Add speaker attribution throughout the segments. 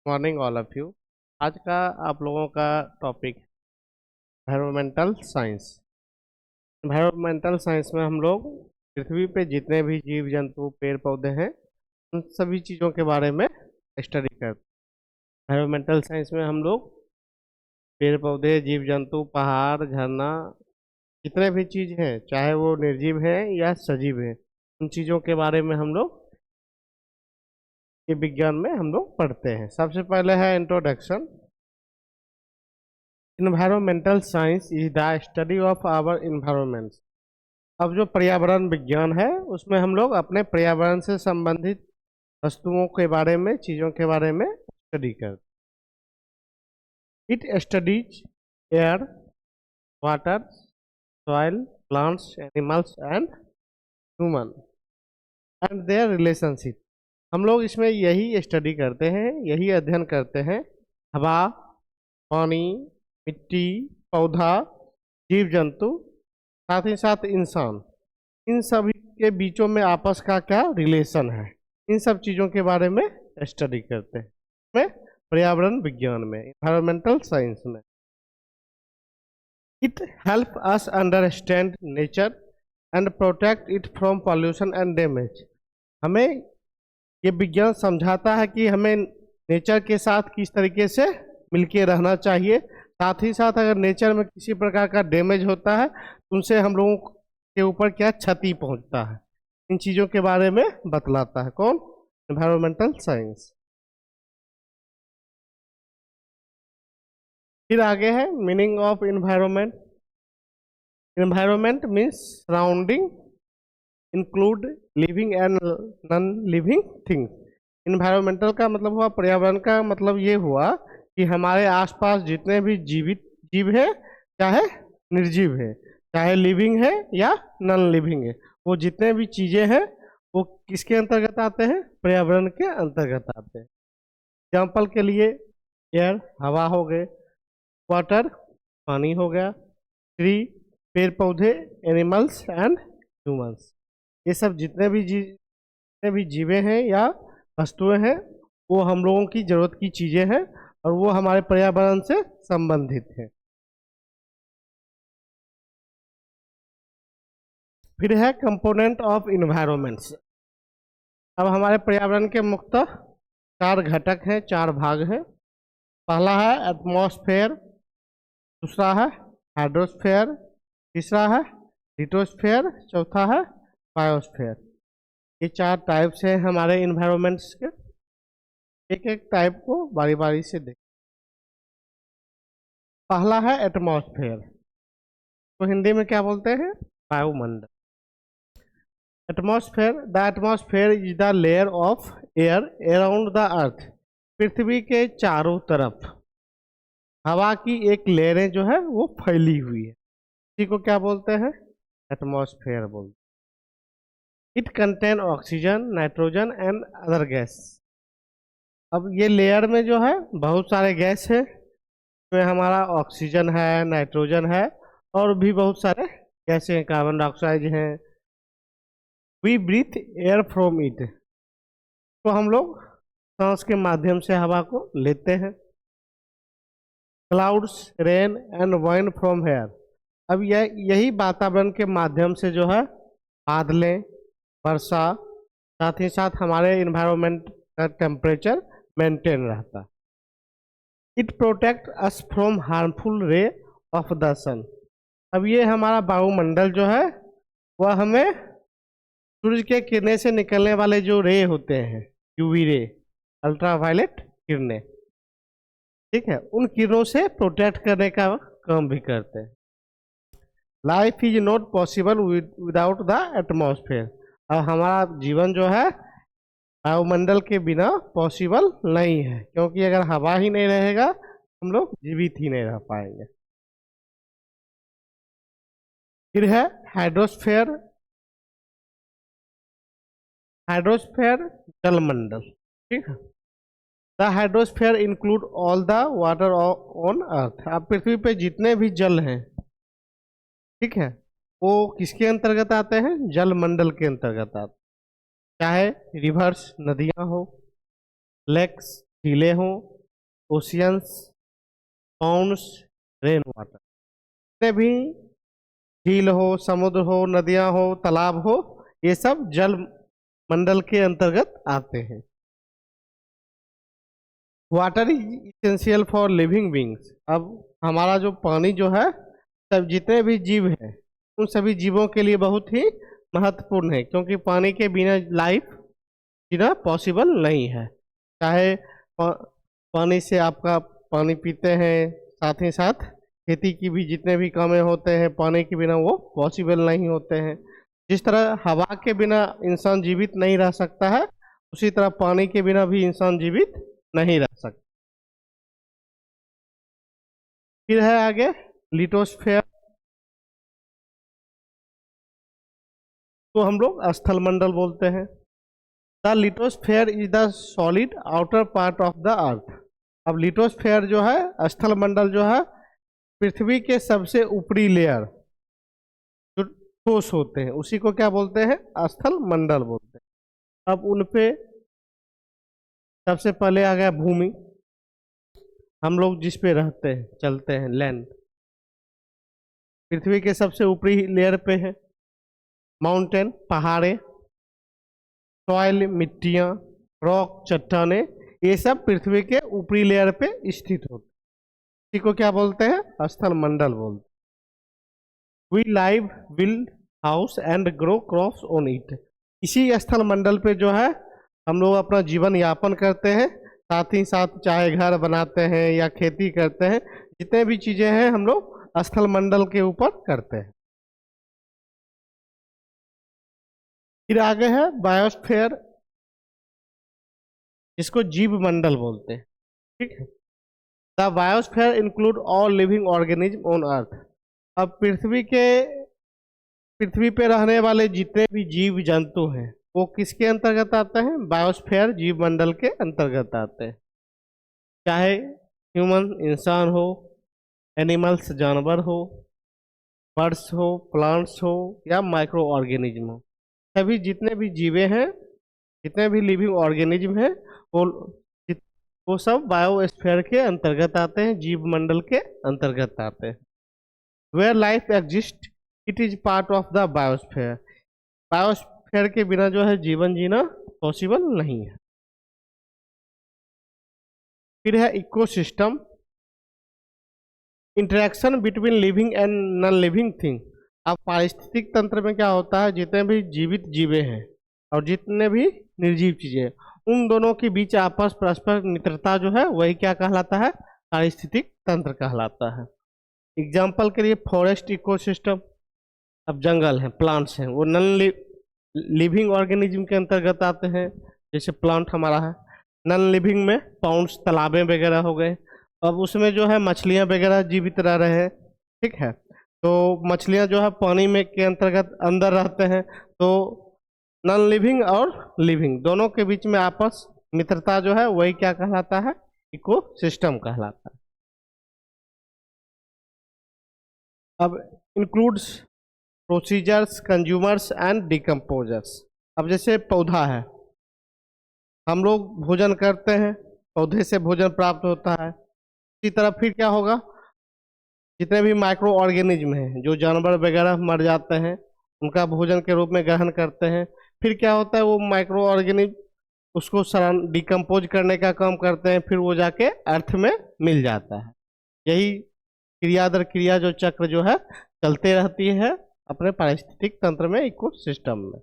Speaker 1: Morning all of you. आज का आप लोगों का topic environmental science. Environmental science में हम लोग पृथ्वी पे जितने भी जीव जंतु पेड़ पौधे हैं उन सभी चीज़ों के बारे में स्टडी करते हैं। एनवायरमेंटल साइंस में हम लोग पेड़ पौधे जीव जंतु पहाड़ झरना जितने भी चीज़ हैं चाहे वो निर्जीव हैं या सजीव हैं उन चीज़ों के बारे में हम लोग ये विज्ञान में हम लोग पढ़ते हैं। सबसे पहले है introduction. Environmental science is the study of our environment. अब जो पर्यावरण विज्ञान है उसमें हम लोग अपने पर्यावरण से संबंधित वस्तुओं के बारे में चीज़ों के बारे में स्टडी करते। It studies air water soil plants animals and human and their relationship. हम लोग इसमें यही स्टडी करते हैं, यही अध्ययन करते हैं हवा पानी मिट्टी पौधा जीव जंतु साथ ही साथ इंसान, इन सभी के बीचों में आपस का क्या रिलेशन है, इन सब चीज़ों के बारे में स्टडी करते हैं में पर्यावरण विज्ञान में एनवायरमेंटल साइंस में। It help us understand nature and protect it from pollution and damage. हमें ये विज्ञान समझाता है कि हमें नेचर के साथ किस तरीके से मिलके रहना चाहिए, साथ ही साथ अगर नेचर में किसी प्रकार का डैमेज होता है तो उनसे हम लोगों के ऊपर क्या क्षति पहुंचता है, इन चीज़ों के बारे में बतलाता है कौन, एनवायरमेंटल साइंस। फिर आगे है meaning of environment. Environment means surrounding include living and non living things. Environmental का मतलब हुआ पर्यावरण का मतलब ये हुआ कि हमारे आसपास जितने भी जीवित जीव है चाहे निर्जीव है चाहे लिविंग है या नॉन लिविंग है, वो जितने भी चीज़ें हैं वो किसके अंतर्गत आते हैं, पर्यावरण के अंतर्गत आते हैं। एग्जाम्पल के लिए एयर हवा हो गए, वाटर पानी हो गया, ट्री पेड़ पौधे, एनिमल्स एंड ह्यूमंस। ये सब जितने भी जीवे हैं या वस्तुएं हैं वो हम लोगों की जरूरत की चीजें हैं और वो हमारे पर्यावरण से संबंधित है। फिर है कंपोनेंट ऑफ इन्वायरमेंट्स। अब हमारे पर्यावरण के मुख्यतः चार घटक हैं, चार भाग हैं। पहला है एटमॉस्फेयर, दूसरा है हाइड्रोस्फेयर, तीसरा है लिथोस्फेयर, चौथा है बायोस्फेयर। ये चार टाइप्स हैं हमारे इन्वायरमेंट्स के। एक एक टाइप को बारी बारी से देख। पहला है एटमॉस्फेयर, तो हिंदी में क्या बोलते हैं, वायुमंडल। Atmosphere is the layer of air around the earth. पृथ्वी के चारों तरफ हवा की एक लेयरें जो है वो फैली हुई है, इसी को क्या बोलते हैं, एटमॉस्फेयर बोलते हैं। It contain oxygen nitrogen and other gas. अब ये लेयर में जो है बहुत सारे गैस है, इसमें हमारा ऑक्सीजन है नाइट्रोजन है और भी बहुत सारे गैस हैं, कार्बन डाइऑक्साइड हैं। We breathe air from it, तो हम लोग सांस के माध्यम से हवा को लेते हैं। Clouds rain and wine from here. अब यही वातावरण के माध्यम से जो है बादलें वर्षा साथ ही साथ हमारे इन्वायरमेंट का टेम्परेचर मेंटेन रहता है। It protect us from harmful ray of the sun. अब ये हमारा वायुमंडल जो है वह हमें सूरज के किरणें से निकलने वाले जो रे होते हैं, यूवी रे अल्ट्रावायलेट किरणें, ठीक है, उन किरणों से प्रोटेक्ट करने का काम भी करते हैं। Life is not possible without the atmosphere. अब हमारा जीवन जो है वायुमंडल के बिना पॉसिबल नहीं है, क्योंकि अगर हवा ही नहीं रहेगा हम लोग जीवित ही नहीं रह पाएंगे। फिर है हाइड्रोस्फेयर। हाइड्रोस्फेयर जलमंडल, ठीक है। The hydrosphere include all the water on earth. अब पृथ्वी पे जितने भी जल हैं, ठीक है, वो किसके अंतर्गत आते हैं, जल मंडल के अंतर्गत आते हैं। चाहे रिवर्स नदियां हो, लेक्स झीलें हो, ओशियंस, पाउंड्स, रेन वाटर। जितने भी झील हो, समुद्र हो, नदियां हो, तालाब हो, ये सब जल मंडल के अंतर्गत आते हैं। Water is essential for living beings. अब हमारा जो पानी जो है, सब जितने भी जीव हैं उन सभी जीवों के लिए बहुत ही महत्वपूर्ण है, क्योंकि पानी के बिना लाइफ जीना पॉसिबल नहीं है। चाहे पानी से आपका पानी पीते हैं, साथ ही साथ खेती की भी जितने भी कामें होते हैं पानी के बिना वो पॉसिबल नहीं होते हैं। जिस तरह हवा के बिना इंसान जीवित नहीं रह सकता है, उसी तरह पानी के बिना भी इंसान जीवित नहीं रह सकता। फिर है आगे लिटोस्फेयर, तो हम लोग स्थल मंडल बोलते हैं। The lithosphere is the solid outer part of the earth. अब लिटोस्फेयर जो है, स्थल मंडल जो है, पृथ्वी के सबसे ऊपरी लेयर जो ठोस होते हैं उसी को क्या बोलते हैं, स्थल मंडल बोलते हैं। अब उनपे सबसे पहले आ गया भूमि, हम लोग जिस पे रहते हैं चलते हैं, लैंड। पृथ्वी के सबसे ऊपरी लेयर पे है माउंटेन, पहाड़े, सॉइल, मिट्टियां, रॉक, चट्टाने, ये सब पृथ्वी के ऊपरी लेयर पे स्थित होते हैं। इसी को क्या बोलते हैं, स्थल मंडल बोलते हैं। We live, build house and grow crops on it. इसी स्थल मंडल पे जो है हम लोग अपना जीवन यापन करते हैं, साथ ही साथ चाहे घर बनाते हैं या खेती करते हैं, जितने भी चीजें हैं हम लोग स्थल मंडल के ऊपर करते हैं। फिर आगे है बायोस्फीयर, जिसको जीव मंडल बोलते हैं। ठीक है। The biosphere include all living organism on earth. अब पृथ्वी पे रहने वाले जितने भी जीव जंतु हैं वो किसके अंतर्गत आते हैं, बायोस्फीयर जीव मंडल के अंतर्गत आते हैं। चाहे ह्यूमन इंसान हो, एनिमल्स जानवर हो, बर्ड्स हो, प्लांट्स हो, या माइक्रो ऑर्गेनिज्म हो, सभी जितने भी जीवे हैं, जितने भी लिविंग ऑर्गेनिज्म हैं, वो वो सब बायोस्फीयर के अंतर्गत आते हैं, जीव मंडल के अंतर्गत आते हैं। Where life exist it is part of the biosphere. Biosphere के बिना जो है जीवन जीना पॉसिबल नहीं है। फिर है ecosystem, interaction between living and non living thing. अब पारिस्थितिक तंत्र में क्या होता है, जितने भी जीवित जीवे हैं और जितने भी निर्जीव चीजें, उन दोनों के बीच आपस परस्पर मित्रता जो है वही क्या कहलाता है, पारिस्थितिक तंत्र कहलाता है। एग्जाम्पल के लिए फॉरेस्ट इकोसिस्टम, अब जंगल है, प्लांट्स हैं, वो नॉन लिविंग ऑर्गेनिज्म के अंतर्गत आते हैं, जैसे प्लांट हमारा है। नॉन लिविंग में पाउंड्स, तालाबें वगैरह हो गए। अब उसमें जो है मछलियां वगैरह जीवित रह रहे हैं। ठीक है। तो मछलियां जो है पानी में के अंतर्गत अंदर रहते हैं, तो नॉन लिविंग और लिविंग दोनों के बीच में आपस मित्रता जो है वही क्या कहलाता है, इकोसिस्टम कहलाता है। अब includes procedures, consumers and decomposers. अब जैसे पौधा है, हम लोग भोजन करते हैं, पौधे से भोजन प्राप्त होता है। इसी तरह फिर क्या होगा, जितने भी माइक्रो ऑर्गेनिज्म हैं, जो जानवर वगैरह मर जाते हैं, उनका भोजन के रूप में ग्रहण करते हैं। फिर क्या होता है, वो माइक्रो ऑर्गेनिज्म उसको डिकम्पोज करने का काम करते हैं, फिर वो जाके अर्थ में मिल जाता है। यही क्रिया दर क्रिया जो चक्र जो है चलते रहती है अपने पारिस्थितिक तंत्र में, इकोसिस्टम में।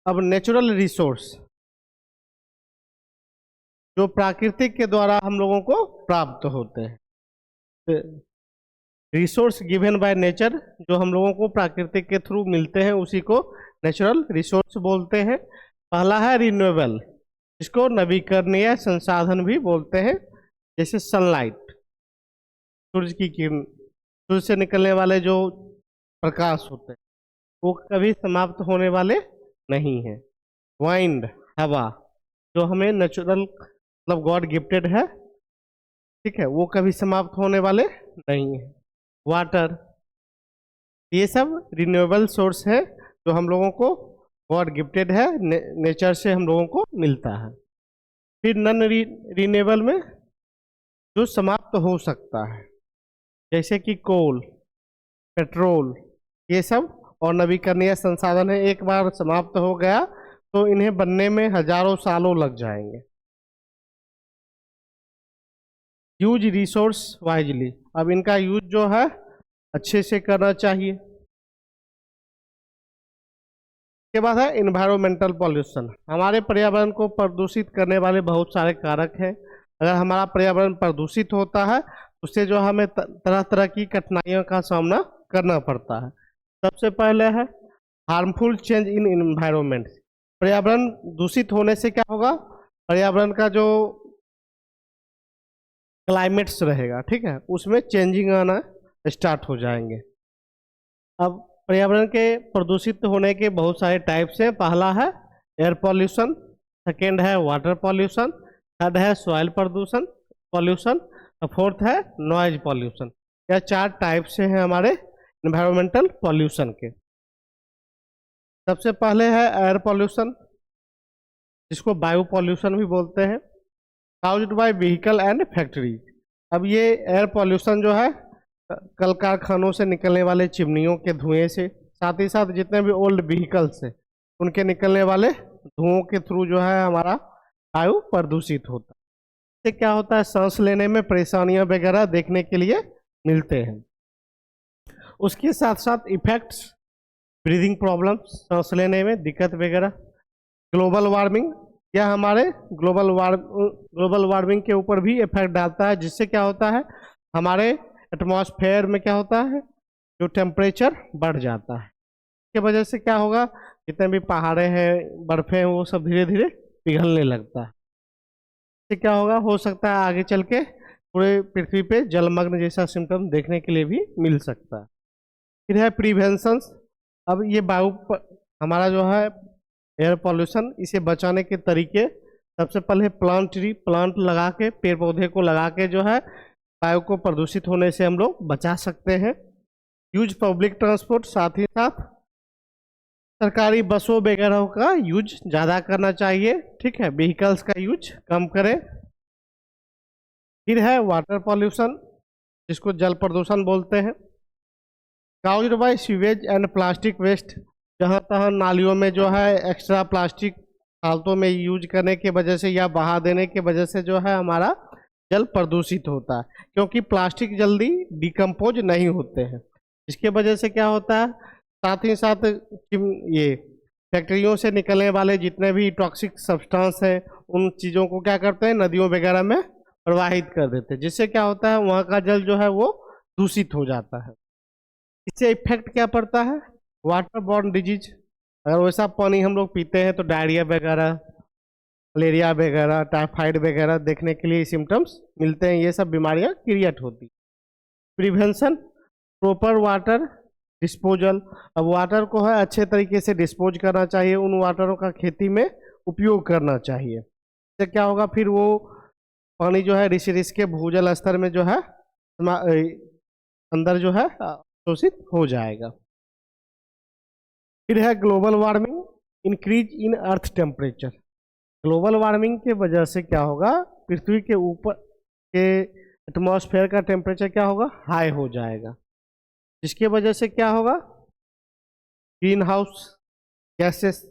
Speaker 1: अब नेचुरल रिसोर्स, जो प्राकृतिक के द्वारा हम लोगों को प्राप्त होते हैं, रिसोर्स गिवन बाय नेचर, जो हम लोगों को प्राकृतिक के थ्रू मिलते हैं उसी को नेचुरल रिसोर्स बोलते हैं। पहला है रिन्यूएबल, इसको नवीकरणीय संसाधन भी बोलते हैं, जैसे सनलाइट, सूरज की किरण, सूरज से निकलने वाले जो प्रकाश होते हैं वो कभी समाप्त होने वाले नहीं है। वाइंड, हवा, जो हमें नेचुरल मतलब गॉड गिफ्टेड है, ठीक है, वो कभी समाप्त होने वाले नहीं है। वाटर, ये सब रिन्यूएबल सोर्स है जो हम लोगों को गॉड गिफ्टेड है, नेचर से हम लोगों को मिलता है। फिर नॉन रिन्यूएबल में जो समाप्त हो सकता है, जैसे कि कोल, पेट्रोल, ये सब और नवीकरणीय संसाधन है, एक बार समाप्त हो गया तो इन्हें बनने में हजारों सालों लग जाएंगे। यूज रिसोर्स वाइजली, अब इनका यूज जो है अच्छे से करना चाहिए। के बाद है इन्वायरमेंटल पॉल्यूशन, हमारे पर्यावरण को प्रदूषित करने वाले बहुत सारे कारक हैं। अगर हमारा पर्यावरण प्रदूषित होता है उससे जो हमें तरह तरह की कठिनाइयों का सामना करना पड़ता है। सबसे पहले है हार्मफुल चेंज इन इन्वायरमेंट, पर्यावरण दूषित होने से क्या होगा, पर्यावरण का जो क्लाइमेट्स रहेगा, ठीक है, उसमें चेंजिंग आना स्टार्ट हो जाएंगे। अब पर्यावरण के प्रदूषित होने के बहुत सारे टाइप्स हैं। पहला है एयर पॉल्यूशन, सेकेंड है वाटर पॉल्यूशन, थर्ड है सॉइल प्रदूषण पॉल्यूशन, फोर्थ है नॉइज पॉल्यूशन। यह 4 टाइप से हैं हमारे इन्वायरमेंटल पॉल्यूशन के। सबसे पहले है एयर पॉल्यूशन, जिसको वायु पॉल्यूशन भी बोलते हैं, caused bye vehicle and factories. अब ये एयर पॉल्यूशन जो है कल कारखानों से निकलने वाले चिमनियों के धुएं से, साथ ही साथ जितने भी ओल्ड व्हीकल्स हैं उनके निकलने वाले धुओं के थ्रू जो है हमारा वायु प्रदूषित होता है। इससे क्या होता है, सांस लेने में परेशानियां वगैरह देखने के लिए मिलते हैं। उसके साथ साथ इफेक्ट्स, ब्रीदिंग प्रॉब्लम्स, सांस लेने में दिक्कत वगैरह। ग्लोबल वार्मिंग, यह हमारे ग्लोबल वार्मिंग के ऊपर भी इफेक्ट डालता है, जिससे क्या होता है हमारे एटमॉस्फेयर में क्या होता है, जो टेम्परेचर बढ़ जाता है। इसके वजह से क्या होगा, जितने भी पहाड़े हैं, बर्फे हैं, वो सब धीरे धीरे पिघलने लगता है। इससे क्या होगा, हो सकता है आगे चल के पूरे पृथ्वी पे जलमग्न जैसा सिम्टम देखने के लिए भी मिल सकता है। फिर है प्रिवेंशन, अब ये हमारा जो है एयर पॉल्यूशन, इसे बचाने के तरीके, सबसे पहले प्लांट लगा के, पेड़ पौधे को लगा के जो है वायु को प्रदूषित होने से हम लोग बचा सकते हैं। यूज पब्लिक ट्रांसपोर्ट, साथ ही साथ सरकारी बसों वगैरह का यूज ज़्यादा करना चाहिए, ठीक है, व्हीकल्स का यूज कम करें। फिर है वाटर पॉल्यूशन, जिसको जल प्रदूषण बोलते हैं, caused by sewage and plastic waste, जहाँ तहाँ नालियों में जो है एक्स्ट्रा प्लास्टिक फालतू में यूज करने की वजह से या बहा देने की वजह से जो है हमारा जल प्रदूषित होता है, क्योंकि प्लास्टिक जल्दी डिकम्पोज नहीं होते हैं। इसके वजह से क्या होता है, साथ ही साथ ये फैक्ट्रियों से निकलने वाले जितने भी टॉक्सिक सब्सटेंस हैं उन चीज़ों को क्या करते हैं, नदियों वगैरह में प्रवाहित कर देते हैं, जिससे क्या होता है वहाँ का जल जो है वो दूषित हो जाता है। इससे इफेक्ट क्या पड़ता है, वाटर बॉर्न डिजीज, अगर वैसा पानी हम लोग पीते हैं तो डायरिया वगैरह, मलेरिया वगैरह, टाइफाइड वगैरह देखने के लिए सिम्टम्स मिलते हैं, ये सब बीमारियां क्रिएट होती। प्रिवेंशन, प्रॉपर वाटर डिस्पोजल, अब वाटर को है अच्छे तरीके से डिस्पोज करना चाहिए, उन वाटरों का खेती में उपयोग करना चाहिए। इससे क्या होगा, फिर वो पानी जो है ऋषि के भूजल स्तर में जो है अंदर जो है शोषित हो जाएगा। फिर है global warming, increase in earth temperature, global warming के वजह से क्या होगा, पृथ्वी के ऊपर के एटमॉस्फेयर का टेम्परेचर क्या होगा, हाई हो जाएगा, जिसके वजह से क्या होगा, ग्रीन हाउस गैसेस,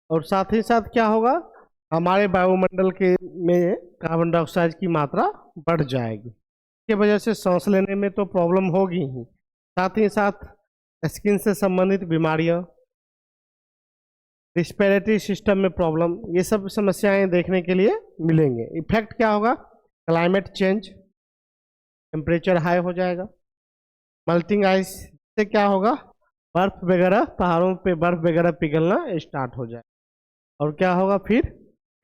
Speaker 1: और साथ ही साथ क्या होगा, हमारे वायुमंडल के में कार्बन डाइऑक्साइड की मात्रा बढ़ जाएगी। इसके वजह से सांस लेने में तो प्रॉब्लम होगी ही, साथ ही साथ स्किन से संबंधित बीमारियां, रिस्पिरेटरी सिस्टम में प्रॉब्लम, ये सब समस्याएं देखने के लिए मिलेंगे। इफेक्ट क्या होगा, क्लाइमेट चेंज, टेम्परेचर हाई हो जाएगा, मेल्टिंग आइस से क्या होगा, बर्फ वगैरह, पहाड़ों पे बर्फ वगैरह पिघलना स्टार्ट हो जाए, और क्या होगा, फिर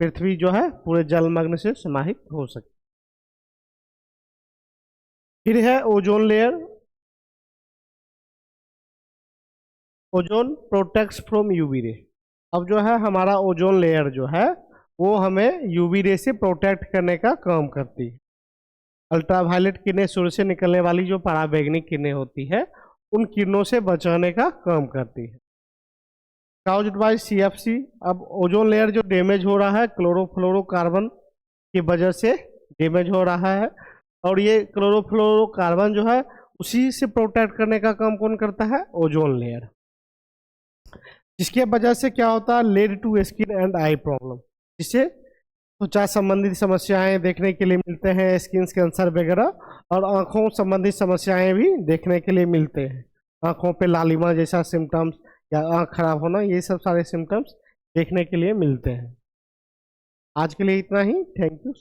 Speaker 1: पृथ्वी जो है पूरे जलमग्न से समाहित हो सकती। फिर है ozone layer, ozone protects from UV ray, अब जो है हमारा ओजोन लेयर जो है वो हमें यूवी रे से प्रोटेक्ट करने का काम करती है। अल्ट्रावायलेट किरणें, सूर्य से निकलने वाली जो पराबैंगनी किरणें होती है उन किरणों से बचाने का काम करती है। caused by CFC। अब ओजोन लेयर जो डैमेज हो रहा है क्लोरोफ्लोरोकार्बन की वजह से डैमेज हो रहा है, और ये क्लोरोफ्लोरोकार्बन जो है उसी से प्रोटेक्ट करने का काम कौन करता है? Ozone layer. जिसके वजह से क्या होता है? Lead to skin and eye problem, जिससे त्वचा संबंधित समस्याएं देखने के लिए मिलते हैं, स्किन कैंसर वगैरह, और आंखों संबंधित समस्याएं भी देखने के लिए मिलते हैं। आंखों पे लालिमा जैसा सिम्टम्स या आंख खराब होना, ये सब सारे सिम्टम्स देखने के लिए मिलते हैं। आज के लिए इतना ही। Thank you.